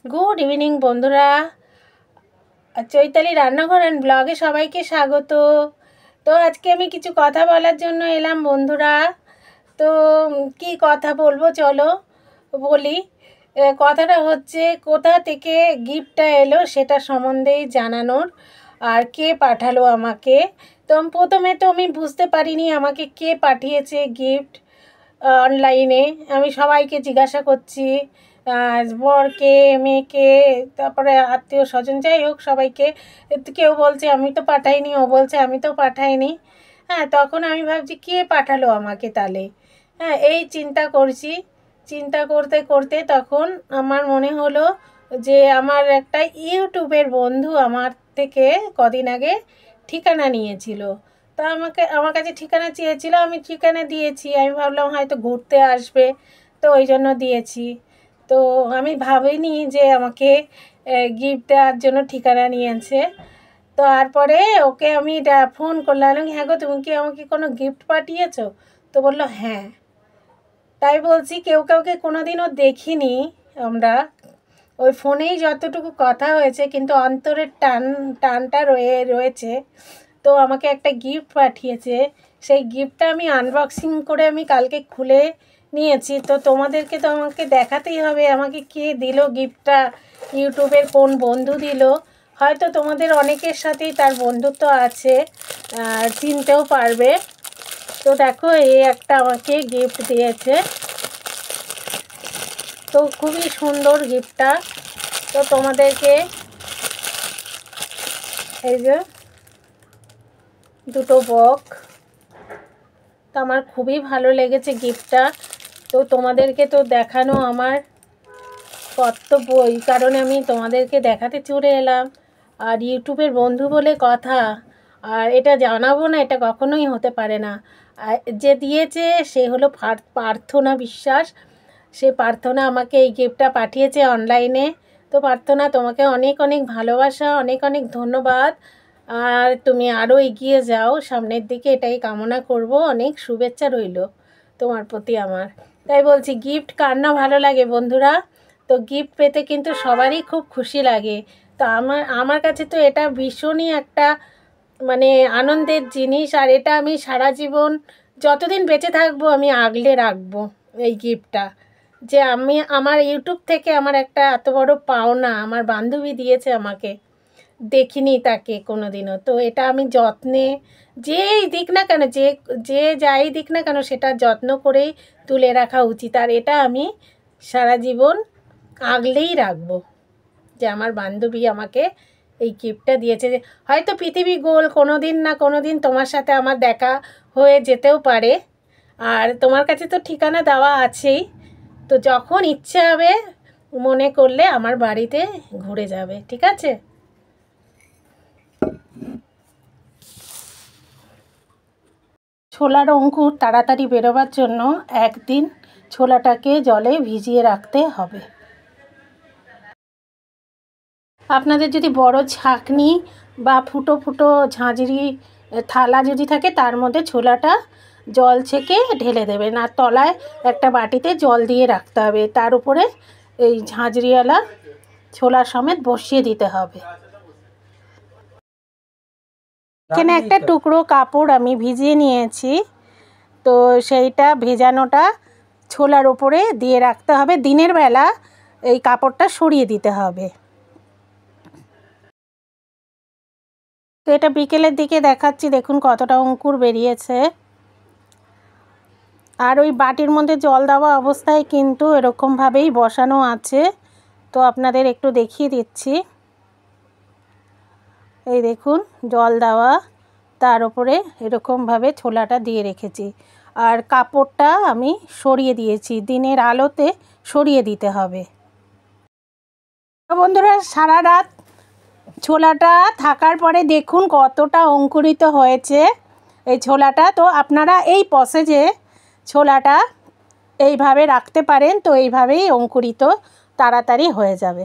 Good evening বন্ধুরা, চৈতালি রান্নাঘর and ব্লগে সবাইকে স্বাগত। তো আজকে আমি কিছু কথা বলার জন্য এলাম বন্ধুরা। তো কি কথা বলবো চলো বলি। কথাটা হচ্ছে কোথা থেকে গিফটটা এলো সেটা সম্বন্ধেই জানানোর, আর কে পাঠালো আমাকে। তো প্রথমে তো আমি বুঝতে পারিনি আমাকে কে পাঠিয়েছে গিফট। অনলাইনে আমি সবাইকে জিজ্ঞাসা করছি, বরকে, মেয়েকে, তারপরে আত্মীয় স্বজন, যাই হোক সবাইকে। কেউ বলছে আমি তো পাঠাইনি, ও বলছে আমি তো পাঠাইনি। হ্যাঁ, তখন আমি ভাবছি কে পাঠালো আমাকে তাহলে। হ্যাঁ, এই চিন্তা করছি। চিন্তা করতে করতে তখন আমার মনে হলো যে আমার একটা ইউটিউবের বন্ধু আমার থেকে কদিন আগে ঠিকানা নিয়েছিল। তা আমার কাছে ঠিকানা চেয়েছিল, আমি ঠিকানা দিয়েছি। আমি ভাবলাম হয়তো ঘুরতে আসবে, তো ওই জন্য দিয়েছি। তো আমি ভাবিনি যে আমাকে গিফট দেওয়ার জন্য ঠিকানা নিয়েছে। তো তারপরে ওকে আমি ফোন করলাম, হ্যাঁ গো তুমি কি আমাকে কোনো গিফট পাঠিয়েছো? তো বললো হ্যাঁ। তাই বলছি কেউ কাউকে কোনো দিনও দেখিনি আমরা, ওই ফোনেই যতটুকু কথা হয়েছে, কিন্তু অন্তরের টানটা রয়েছে। তো আমাকে একটা গিফট পাঠিয়েছে, সেই গিফটটা আমি আনবক্সিং করে আমি কালকে খুলে নিয়েছি। তো তোমাদেরকে তো আমাকে দেখাতেই হবে আমাকে কে দিল গিফটটা, ইউটিউবের কোন বন্ধু দিল। হয়তো তোমাদের অনেকের সাথেই তার বন্ধুত্ব আছে, চিনতেও পারবে। তো দেখো এই একটা আমাকে গিফট দিয়েছে, তো খুবই সুন্দর গিফটটা। তো তোমাদেরকে এই যে দুটো বক, তো আমার খুবই ভালো লেগেছে গিফটটা। তো তোমাদেরকে তো দেখানো আমার কর্তব্য, এই কারণে আমি তোমাদেরকে দেখাতে চলে এলাম। আর ইউটিউবের বন্ধু বলে কথা, আর এটা জানাবো না, এটা কখনোই হতে পারে না। আর যে দিয়েছে সে হলো প্রার্থনা বিশ্বাস। সে প্রার্থনা আমাকে এই গিফটটা পাঠিয়েছে অনলাইনে। তো প্রার্থনা, তোমাকে অনেক অনেক ভালোবাসা, অনেক অনেক ধন্যবাদ। আর তুমি আরও এগিয়ে যাও সামনের দিকে, এটাই কামনা করব। অনেক শুভেচ্ছা রইল তোমার প্রতি আমার। তাই বলছি গিফট কার না ভালো লাগে বন্ধুরা। তো গিফট পেতে কিন্তু সবারই খুব খুশি লাগে। তো আমার কাছে তো এটা ভীষণই একটা মানে আনন্দের জিনিস। আর এটা আমি সারা জীবন যতদিন বেঁচে থাকবো আমি আগলে রাখবো এই গিফটটা, যে আমি আমার ইউটিউব থেকে আমার একটা এত বড় পাওনা আমার বান্ধবী দিয়েছে আমাকে, দেখিনি তাকে কোনো দিনও। তো এটা আমি যত্নে, যেই দিক না কেন, যে যাই দিক না কেন, সেটা যত্ন করেই তুলে রাখা উচিত। আর এটা আমি সারা জীবন আগলেই রাখবো, যে আমার বান্ধবী আমাকে এই গিফটটা দিয়েছে। হয়তো পৃথিবী গোল, কোনো দিন না কোনো দিন তোমার সাথে আমার দেখা হয়ে যেতেও পারে। আর তোমার কাছে তো ঠিকানা দেওয়া আছেই, তো যখন ইচ্ছে হবে মনে করলে আমার বাড়িতে ঘুরে যাবে, ঠিক আছে? ছোলার অঙ্কুর তাড়াতাড়ি বেরোবার জন্য একদিন ছোলাটাকে জলে ভিজিয়ে রাখতে হবে। আপনাদের যদি বড় ছাঁকনি বা ফুটো ফুটো ঝাঁঝরি থালা যদি থাকে, তার মধ্যে ছোলাটা জল ছেঁকে ঢেলে দেবেন। আর তলায় একটা বাটিতে জল দিয়ে রাখতে হবে, তার উপরে এই ঝাঁঝরিওয়ালা ছোলা সমেত বসিয়ে দিতে হবে। এখানে একটা টুকরো কাপড় আমি ভিজিয়ে নিয়েছি, তো সেইটা ভেজানোটা ছোলার ওপরে দিয়ে রাখতে হবে। দিনের বেলা এই কাপড়টা সরিয়ে দিতে হবে। তো এটা বিকেলের দিকে দেখাচ্ছি, দেখুন কতটা অঙ্কুর বেরিয়েছে। আর ওই বাটির মধ্যে জল দেওয়া অবস্থায় কিন্তু এরকমভাবেই বসানো আছে, তো আপনাদের একটু দেখিয়ে দিচ্ছি। এই দেখুন জল দেওয়া, তার উপরে এরকমভাবে ছোলাটা দিয়ে রেখেছি। আর কাপড়টা আমি সরিয়ে দিয়েছি, দিনের আলোতে সরিয়ে দিতে হবে। বন্ধুরা, সারা রাত ছোলাটা থাকার পরে দেখুন কতটা অঙ্কুরিত হয়েছে এই ছোলাটা। তো আপনারা এই প্রসেসে ছোলাটা এইভাবে রাখতে পারেন, তো এইভাবেই অঙ্কুরিত তাড়াতাড়ি হয়ে যাবে।